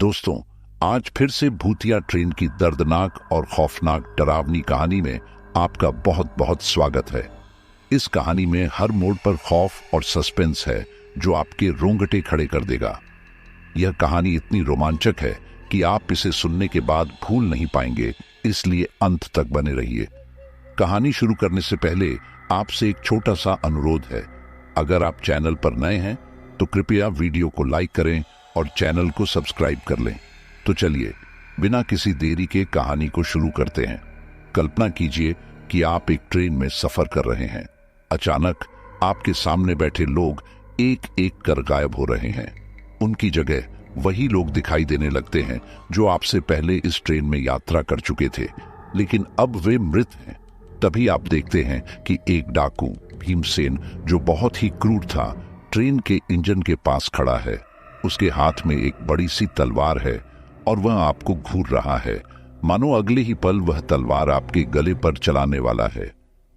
दोस्तों, आज फिर से भूतिया ट्रेन की दर्दनाक और खौफनाक डरावनी कहानी में आपका बहुत बहुत स्वागत है। इस कहानी में हर मोड़ पर खौफ और सस्पेंस है जो आपके रोंगटे खड़े कर देगा। यह कहानी इतनी रोमांचक है कि आप इसे सुनने के बाद भूल नहीं पाएंगे, इसलिए अंत तक बने रहिए। कहानी शुरू करने से पहले आपसे एक छोटा सा अनुरोध है। अगर आप चैनल पर नए हैं तो कृपया वीडियो को लाइक करें और चैनल को सब्सक्राइब कर लें। तो चलिए बिना किसी देरी के कहानी को शुरू करते हैं। कल्पना कीजिए कि आप एक ट्रेन में सफर कर रहे हैं। अचानक आपके सामने बैठे लोग एक एक कर गायब हो रहे हैं। उनकी जगह वही लोग दिखाई देने लगते हैं जो आपसे पहले इस ट्रेन में यात्रा कर चुके थे, लेकिन अब वे मृत हैं। तभी आप देखते हैं कि एक डाकू भीमसेन, जो बहुत ही क्रूर था, ट्रेन के इंजन के पास खड़ा है। उसके हाथ में एक बड़ी सी तलवार है और वह आपको घूर रहा है, मानो अगले ही पल वह तलवार आपके गले पर चलाने वाला है।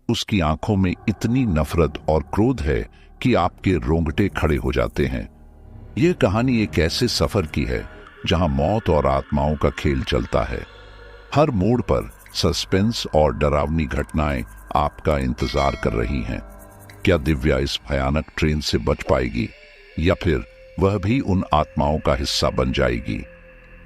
उसकी आंखों में इतनी नफरत और क्रोध है कि आपके रोंगटे खड़े हो जाते हैं। यह कहानी एक ऐसे सफर की है जहां मौत और आत्माओं का खेल चलता है। हर मोड़ पर सस्पेंस और डरावनी घटनाएं आपका इंतजार कर रही हैं। क्या दिव्या इस भयानक ट्रेन से बच पाएगी या फिर वह भी उन आत्माओं का हिस्सा बन जाएगी?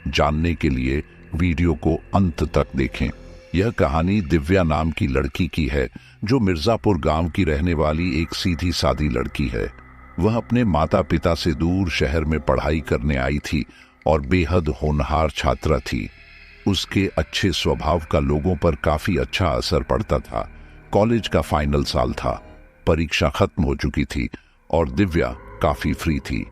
जानने के लिए वीडियो को अंत तक देखें। यह कहानी दिव्या नाम की लड़की की है, जो मिर्जापुर गांव की रहने वाली एक सीधी सादी लड़की है। वह अपने माता पिता से दूर शहर में पढ़ाई करने आई थी और बेहद होनहार छात्रा थी। उसके अच्छे स्वभाव का लोगों पर काफी अच्छा असर पड़ता था। कॉलेज का फाइनल साल था, परीक्षा खत्म हो चुकी थी और दिव्या काफी फ्री थी।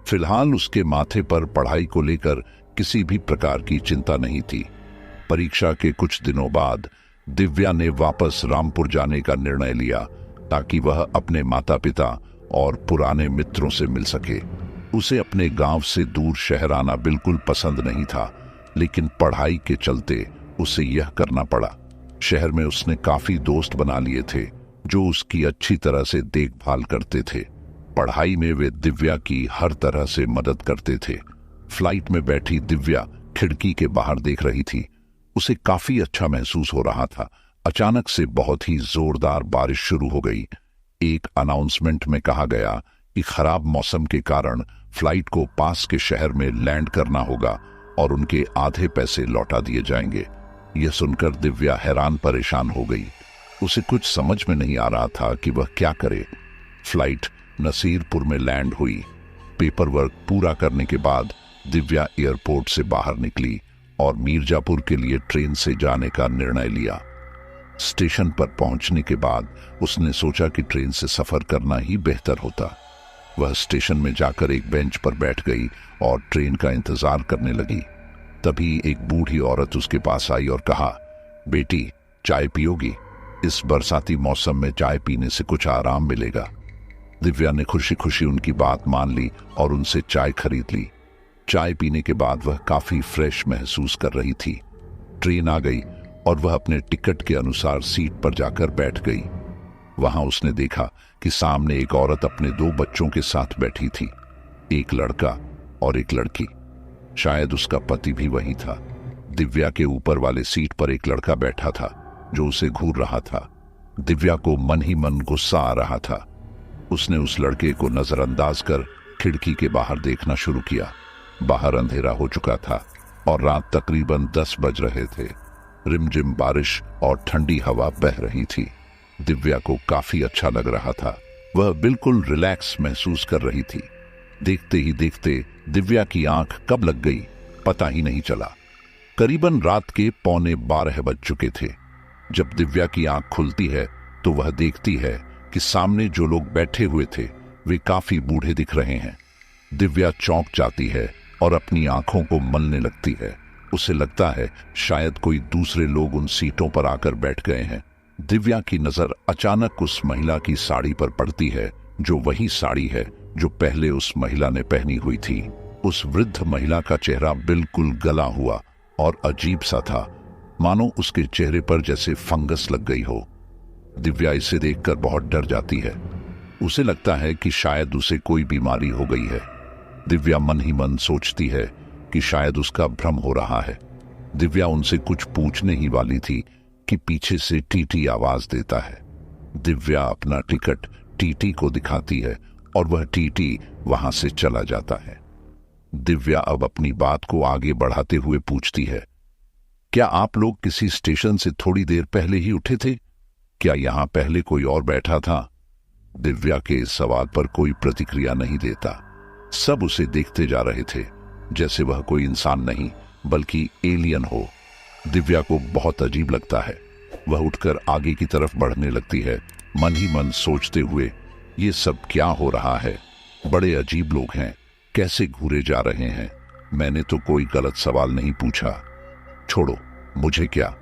फिलहाल उसके माथे पर पढ़ाई को लेकर किसी भी प्रकार की चिंता नहीं थी। परीक्षा के कुछ दिनों बाद दिव्या ने वापस रामपुर जाने का निर्णय लिया ताकि वह अपने माता पिता और पुराने मित्रों से मिल सके। उसे अपने गांव से दूर शहर आना बिल्कुल पसंद नहीं था, लेकिन पढ़ाई के चलते उसे यह करना पड़ा। शहर में उसने काफी दोस्त बना लिए थे जो उसकी अच्छी तरह से देखभाल करते थे। पढ़ाई में वे दिव्या की हर तरह से मदद करते थे। फ्लाइट में बैठी दिव्या खिड़की के बाहर देख रही थी। उसे काफी अच्छा महसूस हो रहा था। अचानक से बहुत ही जोरदार बारिश शुरू हो गई। एक अनाउंसमेंट में कहा गया कि खराब मौसम के कारण फ्लाइट को पास के शहर में लैंड करना होगा और उनके आधे पैसे लौटा दिए जाएंगे। यह सुनकर दिव्या हैरान परेशान हो गई। उसे कुछ समझ में नहीं आ रहा था कि वह क्या करे। फ्लाइट नसीरपुर में लैंड हुई। पेपर वर्क पूरा करने के बाद दिव्या एयरपोर्ट से बाहर निकली और मिर्जापुर के लिए ट्रेन से जाने का निर्णय लिया। स्टेशन पर पहुंचने के बाद उसने सोचा कि ट्रेन से सफर करना ही बेहतर होता। वह स्टेशन में जाकर एक बेंच पर बैठ गई और ट्रेन का इंतजार करने लगी। तभी एक बूढ़ी औरत उसके पास आई और कहा, बेटी, चाय पियोगी? इस बरसाती मौसम में चाय पीने से कुछ आराम मिलेगा। दिव्या ने खुशी खुशी उनकी बात मान ली और उनसे चाय खरीद ली। चाय पीने के बाद वह काफी फ्रेश महसूस कर रही थी। ट्रेन आ गई और वह अपने टिकट के अनुसार सीट पर जाकर बैठ गई। वहां उसने देखा कि सामने एक औरत अपने 2 बच्चों के साथ बैठी थी, एक लड़का और एक लड़की। शायद उसका पति भी वही था। दिव्या के ऊपर वाले सीट पर एक लड़का बैठा था जो उसे घूर रहा था। दिव्या को मन ही मन गुस्सा आ रहा था। उसने उस लड़के को नजरअंदाज कर खिड़की के बाहर देखना शुरू किया। बाहर अंधेरा हो चुका था और रात तकरीबन 10 बज रहे थे। रिमझिम बारिश और ठंडी हवा बह रही थी। दिव्या को काफी अच्छा लग रहा था। वह बिल्कुल रिलैक्स महसूस कर रही थी। देखते ही देखते दिव्या की आंख कब लग गई पता ही नहीं चला। करीबन रात के 11:15 बज चुके थे। जब दिव्या की आंख खुलती है तो वह देखती है कि सामने जो लोग बैठे हुए थे वे काफी बूढ़े दिख रहे हैं। दिव्या चौंक जाती है और अपनी आंखों को मलने लगती है। उसे लगता है शायद कोई दूसरे लोग उन सीटों पर आकर बैठ गए हैं। दिव्या की नजर अचानक उस महिला की साड़ी पर पड़ती है, जो वही साड़ी है जो पहले उस महिला ने पहनी हुई थी। उस वृद्ध महिला का चेहरा बिल्कुल गला हुआ और अजीब सा था, मानो उसके चेहरे पर जैसे फंगस लग गई हो। दिव्या इसे देखकर बहुत डर जाती है। उसे लगता है कि शायद उसे कोई बीमारी हो गई है। दिव्या मन ही मन सोचती है कि शायद उसका भ्रम हो रहा है। दिव्या उनसे कुछ पूछने ही वाली थी कि पीछे से टीटी आवाज देता है। दिव्या अपना टिकट टीटी को दिखाती है और वह टीटी वहां से चला जाता है। दिव्या अब अपनी बात को आगे बढ़ाते हुए पूछती है, क्या आप लोग किसी स्टेशन से थोड़ी देर पहले ही उठे थे? क्या यहां पहले कोई और बैठा था? दिव्या के इस सवाल पर कोई प्रतिक्रिया नहीं देता। सब उसे देखते जा रहे थे, जैसे वह कोई इंसान नहीं बल्कि एलियन हो। दिव्या को बहुत अजीब लगता है। वह उठकर आगे की तरफ बढ़ने लगती है, मन ही मन सोचते हुए, ये सब क्या हो रहा है? बड़े अजीब लोग हैं, कैसे घूरे जा रहे हैं? मैंने तो कोई गलत सवाल नहीं पूछा। छोड़ो, मुझे क्या।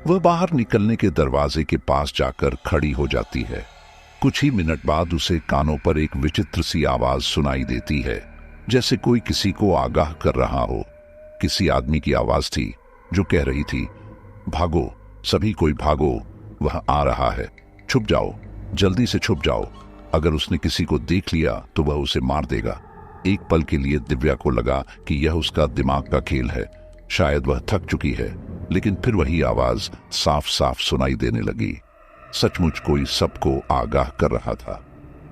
वह बाहर निकलने के दरवाजे के पास जाकर खड़ी हो जाती है। कुछ ही मिनट बाद उसे कानों पर एक विचित्र सी आवाज सुनाई देती है, जैसे कोई किसी को आगाह कर रहा हो। किसी आदमी की आवाज थी जो कह रही थी, भागो, सभी कोई भागो, वह आ रहा है, छुप जाओ, जल्दी से छुप जाओ। अगर उसने किसी को देख लिया तो वह उसे मार देगा। एक पल के लिए दिव्या को लगा कि यह उसका दिमाग का खेल है, शायद वह थक चुकी है, लेकिन फिर वही आवाज साफ साफ सुनाई देने लगी। सचमुच कोई सबको आगाह कर रहा था।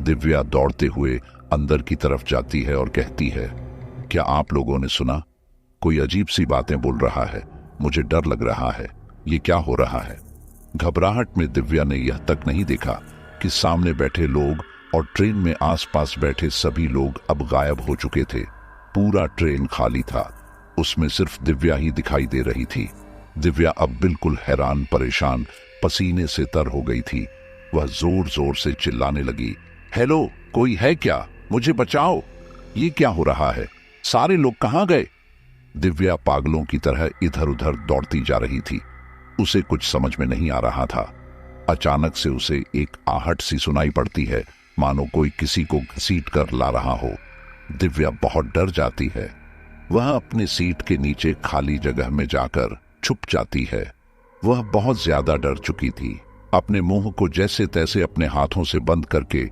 दिव्या दौड़ते हुए अंदर की तरफ जाती है और कहती है, क्या आप लोगों ने सुना? कोई अजीब सी बातें बोल रहा है, मुझे डर लग रहा है, ये क्या हो रहा है? घबराहट में दिव्या ने यह तक नहीं देखा कि सामने बैठे लोग और ट्रेन में आसपास बैठे सभी लोग अब गायब हो चुके थे। पूरा ट्रेन खाली था, उसमें सिर्फ दिव्या ही दिखाई दे रही थी। दिव्या अब बिल्कुल हैरान परेशान, पसीने से तर हो गई थी। वह जोर जोर से चिल्लाने लगी, हेलो, कोई है क्या? मुझे बचाओ, ये क्या हो रहा है? सारे लोग कहां गए? दिव्या पागलों की तरह इधर उधर दौड़ती जा रही थी। उसे कुछ समझ में नहीं आ रहा था। अचानक से उसे एक आहट सी सुनाई पड़ती है, मानो कोई किसी को घसीट कर ला रहा हो। दिव्या बहुत डर जाती है। वह अपने सीट के नीचे खाली जगह में जाकर छुप जाती है। वह बहुत ज्यादा डर चुकी थी। अपने मुंह को जैसे तैसे अपने हाथों से बंद करके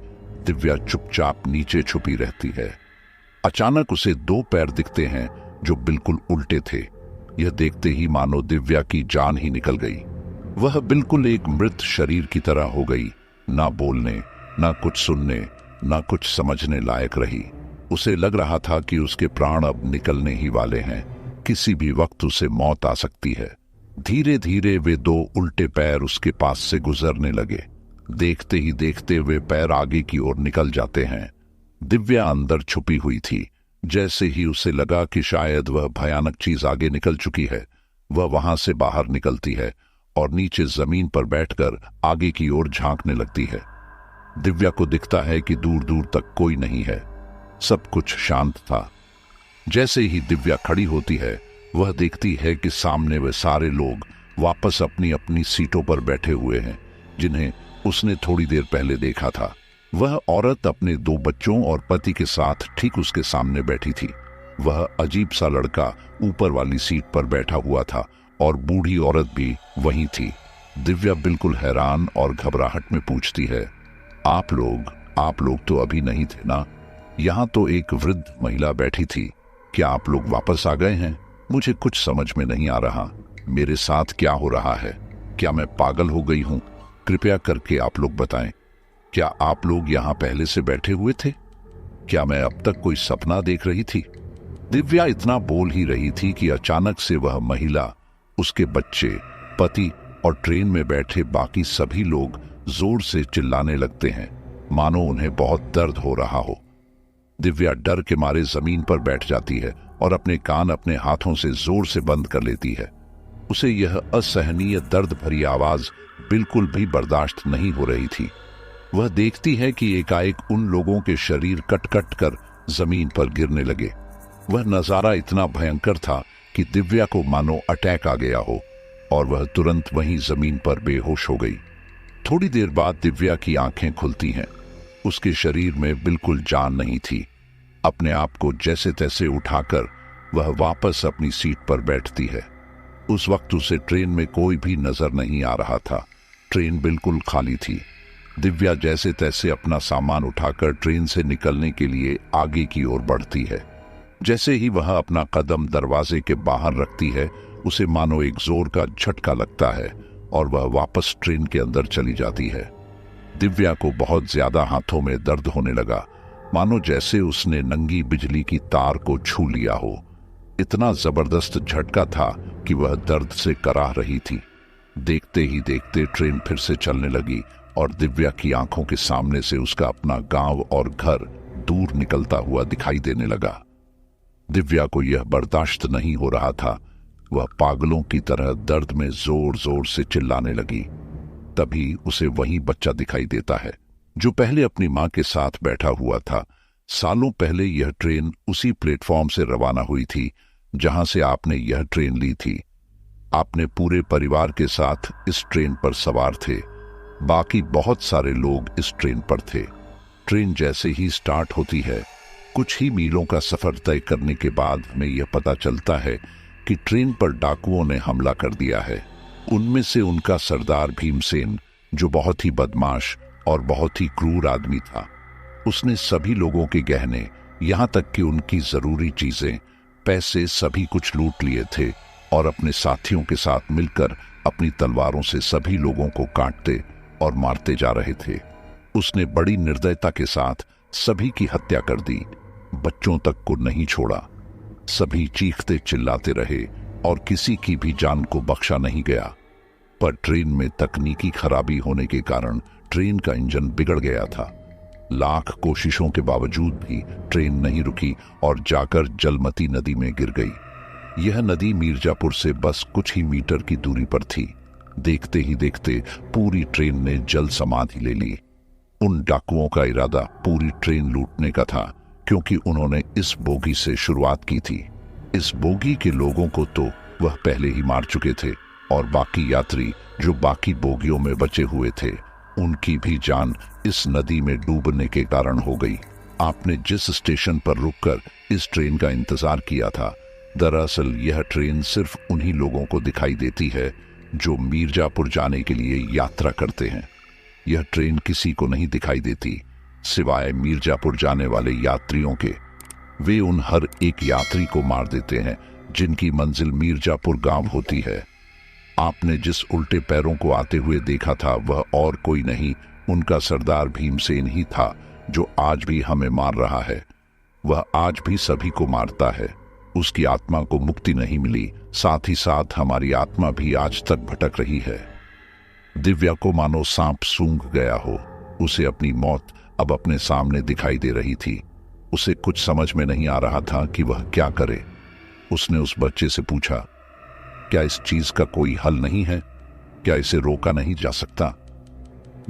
दिव्या चुपचाप नीचे छुपी रहती है। अचानक उसे दो पैर दिखते हैं जो बिल्कुल उल्टे थे। यह देखते ही मानो दिव्या की जान ही निकल गई। वह बिल्कुल एक मृत शरीर की तरह हो गई, ना बोलने, ना कुछ सुनने, ना कुछ समझने लायक रही। उसे लग रहा था कि उसके प्राण अब निकलने ही वाले हैं, किसी भी वक्त उसे मौत आ सकती है। धीरे धीरे वे दो उल्टे पैर उसके पास से गुजरने लगे। देखते ही देखते वे पैर आगे की ओर निकल जाते हैं। दिव्या अंदर छुपी हुई थी। जैसे ही उसे लगा कि शायद वह भयानक चीज आगे निकल चुकी है, वह वहां से बाहर निकलती है और नीचे जमीन पर बैठकर आगे की ओर झांकने लगती है। दिव्या को दिखता है कि दूर दूर तक कोई नहीं है, सब कुछ शांत था। जैसे ही दिव्या खड़ी होती है, वह देखती है कि सामने वे सारे लोग वापस अपनी अपनी सीटों पर बैठे हुए हैं, जिन्हें उसने थोड़ी देर पहले देखा था। वह औरत अपने दो बच्चों और पति के साथ ठीक उसके सामने बैठी थी। वह अजीब सा लड़का ऊपर वाली सीट पर बैठा हुआ था और बूढ़ी औरत भी वहीं थी। दिव्या बिल्कुल हैरान और घबराहट में पूछती है, आप लोग तो अभी नहीं थे ना? यहाँ तो एक वृद्ध महिला बैठी थी, क्या आप लोग वापस आ गए हैं? मुझे कुछ समझ में नहीं आ रहा, मेरे साथ क्या हो रहा है? क्या मैं पागल हो गई हूँ? कृपया करके आप लोग बताएं, क्या आप लोग यहाँ पहले से बैठे हुए थे? क्या मैं अब तक कोई सपना देख रही थी? दिव्या इतना बोल ही रही थी कि अचानक से वह महिला, उसके बच्चे, पति और ट्रेन में बैठे बाकी सभी लोग जोर से चिल्लाने लगते हैं, मानो उन्हें बहुत दर्द हो रहा हो। दिव्या डर के मारे जमीन पर बैठ जाती है और अपने कान अपने हाथों से जोर से बंद कर लेती है। उसे यह असहनीय दर्द भरी आवाज बिल्कुल भी बर्दाश्त नहीं हो रही थी। वह देखती है कि एकाएक उन लोगों के शरीर कट कट कर जमीन पर गिरने लगे। वह नजारा इतना भयंकर था कि दिव्या को मानो अटैक आ गया हो और वह तुरंत वहीं जमीन पर बेहोश हो गई। थोड़ी देर बाद दिव्या की आंखें खुलती हैं। उसके शरीर में बिल्कुल जान नहीं थी। अपने आप को जैसे तैसे उठाकर वह वापस अपनी सीट पर बैठती है। उस वक्त उसे ट्रेन में कोई भी नजर नहीं आ रहा था। ट्रेन बिल्कुल खाली थी। दिव्या जैसे तैसे अपना सामान उठाकर ट्रेन से निकलने के लिए आगे की ओर बढ़ती है। जैसे ही वह अपना कदम दरवाजे के बाहर रखती है, उसे मानो एक जोर का झटका लगता है और वह वापस ट्रेन के अंदर चली जाती है। दिव्या को बहुत ज्यादा हाथों में दर्द होने लगा, मानो जैसे उसने नंगी बिजली की तार को छू लिया हो। इतना जबरदस्त झटका था कि वह दर्द से कराह रही थी। देखते ही देखते ट्रेन फिर से चलने लगी और दिव्या की आंखों के सामने से उसका अपना गांव और घर दूर निकलता हुआ दिखाई देने लगा। दिव्या को यह बर्दाश्त नहीं हो रहा था। वह पागलों की तरह दर्द में जोर जोर से चिल्लाने लगी। तभी उसे वही बच्चा दिखाई देता है जो पहले अपनी मां के साथ बैठा हुआ था। सालों पहले यह ट्रेन उसी प्लेटफॉर्म से रवाना हुई थी जहां से आपने यह ट्रेन ली थी। आपने पूरे परिवार के साथ इस ट्रेन पर सवार थे। बाकी बहुत सारे लोग इस ट्रेन पर थे। ट्रेन जैसे ही स्टार्ट होती है, कुछ ही मीलों का सफर तय करने के बाद हमें यह पता चलता है कि ट्रेन पर डाकुओं ने हमला कर दिया है। उनमें से उनका सरदार भीमसेन, जो बहुत ही बदमाश और बहुत ही क्रूर आदमी था, उसने सभी लोगों के गहने, यहां तक कि उनकी जरूरी चीजें, पैसे, सभी कुछ लूट लिए थे और अपने साथियों के साथ मिलकर अपनी तलवारों से सभी लोगों को काटते और मारते जा रहे थे। उसने बड़ी निर्दयता के साथ सभी की हत्या कर दी, बच्चों तक को नहीं छोड़ा। सभी चीखते चिल्लाते रहे और किसी की भी जान को बख्शा नहीं गया। पर ट्रेन में तकनीकी खराबी होने के कारण ट्रेन का इंजन बिगड़ गया था। लाख कोशिशों के बावजूद भी ट्रेन नहीं रुकी और जाकर जलमती नदी में गिर गई। यह नदी मिर्जापुर से बस कुछ ही मीटर की दूरी पर थी। देखते ही देखते पूरी ट्रेन ने जल समाधि ले ली। उन डाकुओं का इरादा पूरी ट्रेन लूटने का था, क्योंकि उन्होंने इस बोगी से शुरुआत की थी। इस बोगी के लोगों को तो वह पहले ही मार चुके थे और बाकी यात्री जो बाकी बोगियों में बचे हुए थे, उनकी भी जान इस नदी में डूबने के कारण हो गई। आपने जिस स्टेशन पर रुककर इस ट्रेन का इंतजार किया था, दरअसल यह ट्रेन सिर्फ उन्हीं लोगों को दिखाई देती है जो मिर्जापुर जाने के लिए यात्रा करते हैं। यह ट्रेन किसी को नहीं दिखाई देती सिवाय मिर्जापुर जाने वाले यात्रियों के। वे उन हर एक यात्री को मार देते हैं जिनकी मंजिल मिर्जापुर गांव होती है। आपने जिस उल्टे पैरों को आते हुए देखा था, वह और कोई नहीं, उनका सरदार भीमसेन ही था, जो आज भी हमें मार रहा है। वह आज भी सभी को मारता है। उसकी आत्मा को मुक्ति नहीं मिली, साथ ही साथ हमारी आत्मा भी आज तक भटक रही है। दिव्या को मानो सांप सूंघ गया हो। उसे अपनी मौत अब अपने सामने दिखाई दे रही थी। उसे कुछ समझ में नहीं आ रहा था कि वह क्या करे। उसने उस बच्चे से पूछा, क्या इस चीज का कोई हल नहीं है? क्या इसे रोका नहीं जा सकता?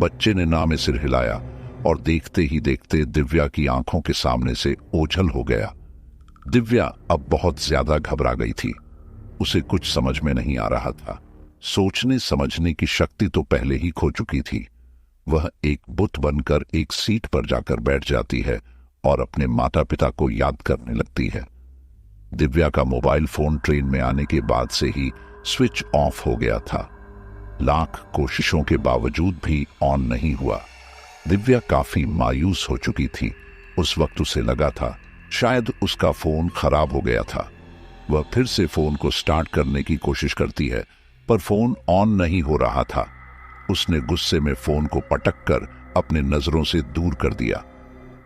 बच्चे ने ना में सिर हिलाया और देखते ही देखते दिव्या की आंखों के सामने से ओझल हो गया। दिव्या अब बहुत ज्यादा घबरा गई थी। उसे कुछ समझ में नहीं आ रहा था। सोचने समझने की शक्ति तो पहले ही खो चुकी थी। वह एक बुत बनकर एक सीट पर जाकर बैठ जाती है और अपने माता पिता को याद करने लगती है। दिव्या का मोबाइल फोन ट्रेन में आने के बाद से ही स्विच ऑफ हो गया था। लाख कोशिशों के बावजूद भी ऑन नहीं हुआ। दिव्या काफी मायूस हो चुकी थी। उस वक्त उसे लगा था शायद उसका फोन खराब हो गया था। वह फिर से फोन को स्टार्ट करने की कोशिश करती है, पर फोन ऑन नहीं हो रहा था। उसने गुस्से में फोन को पटक कर अपने नजरों से दूर कर दिया।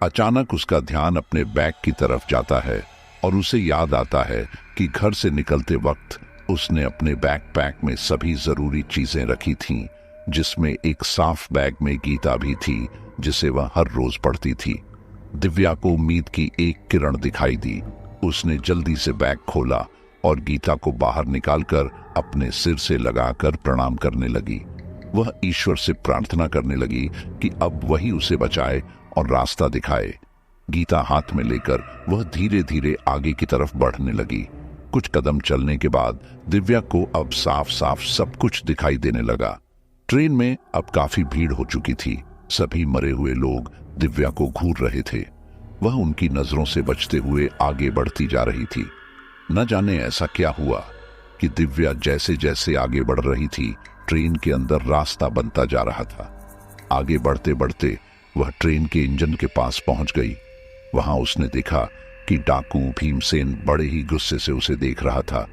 अचानक उसका ध्यान अपने बैग की तरफ जाता है और उसे याद आता है कि घर से निकलते वक्त उसने अपने बैकपैक में सभी जरूरी चीजें रखी थीं, जिसमें एक साफ बैग में गीता भी थी, जिसे वह हर रोज पढ़ती थी। दिव्या को उम्मीद की एक किरण दिखाई दी। उसने जल्दी से बैग खोला और गीता को बाहर निकालकर अपने सिर से लगाकर प्रणाम करने लगी। वह ईश्वर से प्रार्थना करने लगी कि अब वही उसे बचाए और रास्ता दिखाए। गीता हाथ में लेकर वह धीरे धीरे आगे की तरफ बढ़ने लगी। कुछ कदम चलने के बाद दिव्या को अब साफ साफ सब कुछ दिखाई देने लगा। ट्रेन में अब काफी भीड़ हो चुकी थी। सभी मरे हुए लोग दिव्या को घूर रहे थे। वह उनकी नजरों से बचते हुए आगे बढ़ती जा रही थी। न जाने ऐसा क्या हुआ कि दिव्या जैसे जैसे आगे बढ़ रही थी, ट्रेन के अंदर रास्ता बनता जा रहा था। आगे बढ़ते बढ़ते वह ट्रेन के इंजन के पास पहुंच गई। वहां उसने देखा कि डाकू भीमसेन बड़े ही गुस्से से उसे देख रहा था।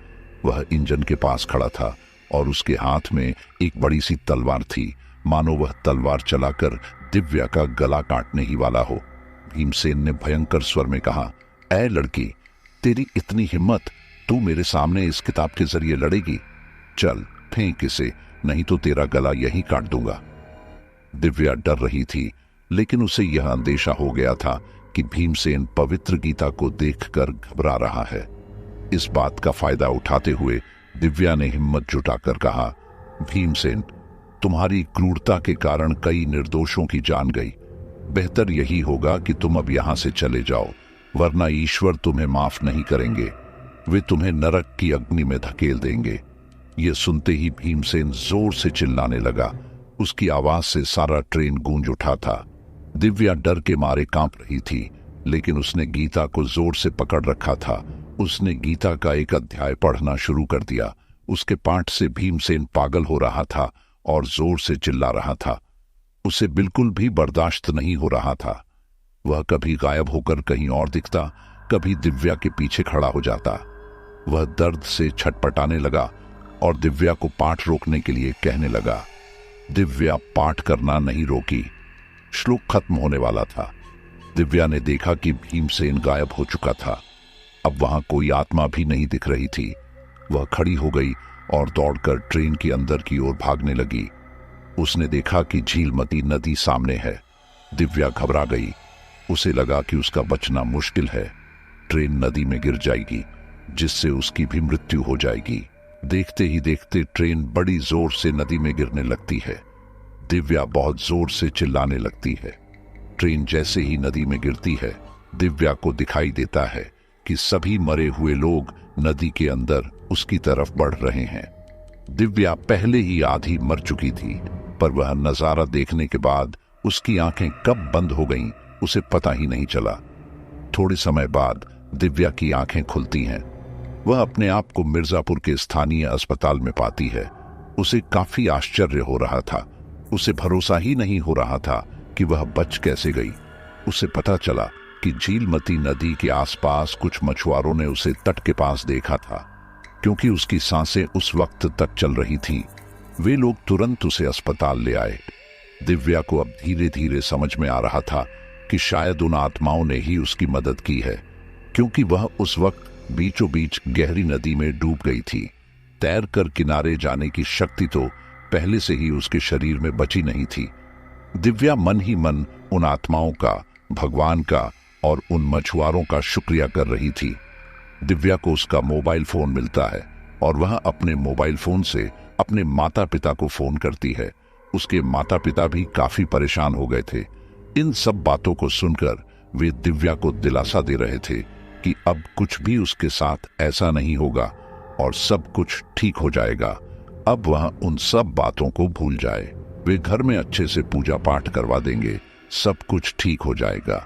वह इंजन के पास खड़ा था और उसके हाथ में एक बड़ी सी तलवार थी, मानो वह तलवार चलाकर दिव्या का गला काटने ही वाला हो। भीमसेन ने भयंकर स्वर में कहा, ऐ लड़की, तेरी इतनी हिम्मत, तू मेरे सामने इस किताब के जरिए लड़ेगी? चल फेंक इसे, नहीं तो तेरा गला यहीं काट दूंगा। दिव्या डर रही थी, लेकिन उसे यह अंदेशा हो गया था कि भीमसेन पवित्र गीता को देखकर घबरा रहा है। इस बात का फायदा उठाते हुए दिव्या ने हिम्मत जुटाकर कहा, भीमसेन, तुम्हारी क्रूरता के कारण कई निर्दोषों की जान गई। बेहतर यही होगा कि तुम अब यहां से चले जाओ, वरना ईश्वर तुम्हें माफ नहीं करेंगे। वे तुम्हें नरक की अग्नि में धकेल देंगे। यह सुनते ही भीमसेन जोर से चिल्लाने लगा। उसकी आवाज से सारा ट्रेन गूंज उठा था। दिव्या डर के मारे कांप रही थी, लेकिन उसने गीता को जोर से पकड़ रखा था। उसने गीता का एक अध्याय पढ़ना शुरू कर दिया। उसके पाठ से भीमसेन पागल हो रहा था और जोर से चिल्ला रहा था। उसे बिल्कुल भी बर्दाश्त नहीं हो रहा था। वह कभी गायब होकर कहीं और दिखता, कभी दिव्या के पीछे खड़ा हो जाता। वह दर्द से छटपटाने लगा और दिव्या को पाठ रोकने के लिए कहने लगा। दिव्या पाठ करना नहीं रोकी। श्लोक खत्म होने वाला था। दिव्या ने देखा कि भीमसेन गायब हो चुका था। अब वहां कोई आत्मा भी नहीं दिख रही थी। वह खड़ी हो गई और दौड़कर ट्रेन के अंदर की ओर भागने लगी। उसने देखा कि झीलमती नदी सामने है। दिव्या घबरा गई। उसे लगा कि उसका बचना मुश्किल है। ट्रेन नदी में गिर जाएगी, जिससे उसकी भी मृत्यु हो जाएगी। देखते ही देखते ट्रेन बड़ी जोर से नदी में गिरने लगती है। दिव्या बहुत जोर से चिल्लाने लगती है। ट्रेन जैसे ही नदी में गिरती है, दिव्या को दिखाई देता है कि सभी मरे हुए लोग नदी के अंदर उसकी तरफ बढ़ रहे हैं। दिव्या पहले ही आधी मर चुकी थी, पर वह नजारा देखने के बाद उसकी आंखें कब बंद हो गईं, उसे पता ही नहीं चला। थोड़े समय बाद दिव्या की आंखें खुलती हैं। वह अपने आप को मिर्जापुर के स्थानीय अस्पताल में पाती है। उसे काफी आश्चर्य हो रहा था। उसे भरोसा ही नहीं हो रहा था कि वह बच कैसे गई। उसे पता चला कि झीलमती नदी के आसपास कुछ मछुआरों ने उसे तट के पास देखा था। क्योंकि उसकी सांसें उस वक्त तक चल रही थीं, वे लोग तुरंत उसे अस्पताल ले आए। दिव्या को अब धीरे धीरे समझ में आ रहा था कि शायद उन आत्माओं ने ही उसकी मदद की है, क्योंकि वह उस वक्त बीचों बीच गहरी नदी में डूब गई थी। तैरकर किनारे जाने की शक्ति तो पहले से ही उसके शरीर में बची नहीं थी। दिव्या मन ही मन उन आत्माओं का, भगवान का और उन मछुआरों का शुक्रिया कर रही थी। दिव्या को उसका मोबाइल फोन मिलता है और वह अपने मोबाइल फोन से अपने माता पिता को फोन करती है। उसके माता पिता भी काफी परेशान हो गए थे। इन सब बातों को सुनकर वे दिव्या को दिलासा दे रहे थे कि अब कुछ भी उसके साथ ऐसा नहीं होगा और सब कुछ ठीक हो जाएगा। अब वह उन सब बातों को भूल जाए। वे घर में अच्छे से पूजा पाठ करवा देंगे, सब कुछ ठीक हो जाएगा।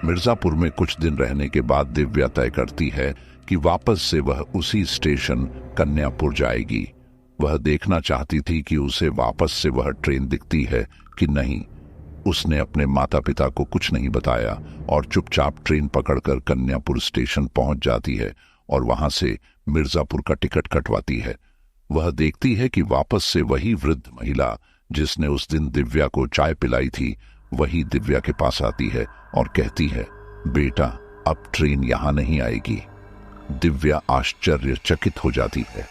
मिर्जापुर में कुछ दिन रहने के बाद दिव्या तय करती है कि वापस से वह उसी स्टेशन कन्यापुर जाएगी। वह देखना चाहती थी कि उसे वापस से वह ट्रेन दिखती है कि नहीं। उसने अपने माता पिता को कुछ नहीं बताया और चुपचाप ट्रेन पकड़कर कन्यापुर स्टेशन पहुंच जाती है और वहां से मिर्जापुर का टिकट कटवाती है। वह देखती है कि वापस से वही वृद्ध महिला जिसने उस दिन दिव्या को चाय पिलाई थी, वही दिव्या के पास आती है और कहती है, बेटा अब ट्रेन यहां नहीं आएगी। दिव्या आश्चर्यचकित हो जाती है।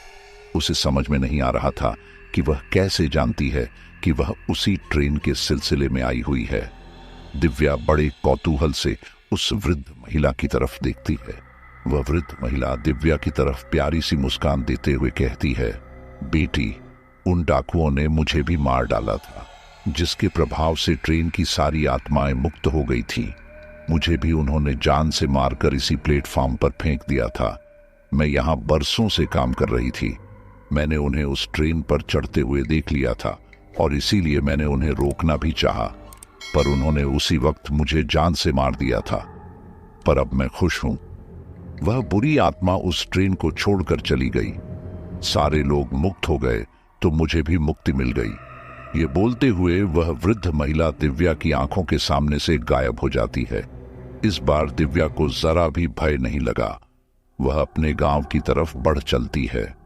उसे समझ में नहीं आ रहा था कि वह कैसे जानती है कि वह उसी ट्रेन के सिलसिले में आई हुई है। दिव्या बड़े कौतूहल से उस वृद्ध महिला की तरफ देखती है। वह वृद्ध महिला दिव्या की तरफ प्यारी सी मुस्कान देते हुए कहती है, बेटी, उन डाकुओं ने मुझे भी मार डाला था, जिसके प्रभाव से ट्रेन की सारी आत्माएं मुक्त हो गई थी। मुझे भी उन्होंने जान से मारकर इसी प्लेटफॉर्म पर फेंक दिया था। मैं यहाँ बरसों से काम कर रही थी। मैंने उन्हें उस ट्रेन पर चढ़ते हुए देख लिया था और इसीलिए मैंने उन्हें रोकना भी चाहा, पर उन्होंने उसी वक्त मुझे जान से मार दिया था। पर अब मैं खुश हूं। वह बुरी आत्मा उस ट्रेन को छोड़कर चली गई। सारे लोग मुक्त हो गए तो मुझे भी मुक्ति मिल गई। ये बोलते हुए वह वृद्ध महिला दिव्या की आंखों के सामने से गायब हो जाती है। इस बार दिव्या को जरा भी भय नहीं लगा। वह अपने गांव की तरफ बढ़ चलती है।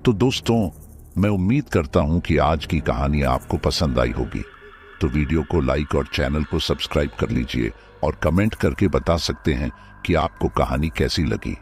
तो दोस्तों, मैं उम्मीद करता हूं कि आज की कहानी आपको पसंद आई होगी। तो वीडियो को लाइक और चैनल को सब्सक्राइब कर लीजिए और कमेंट करके बता सकते हैं कि आपको कहानी कैसी लगी।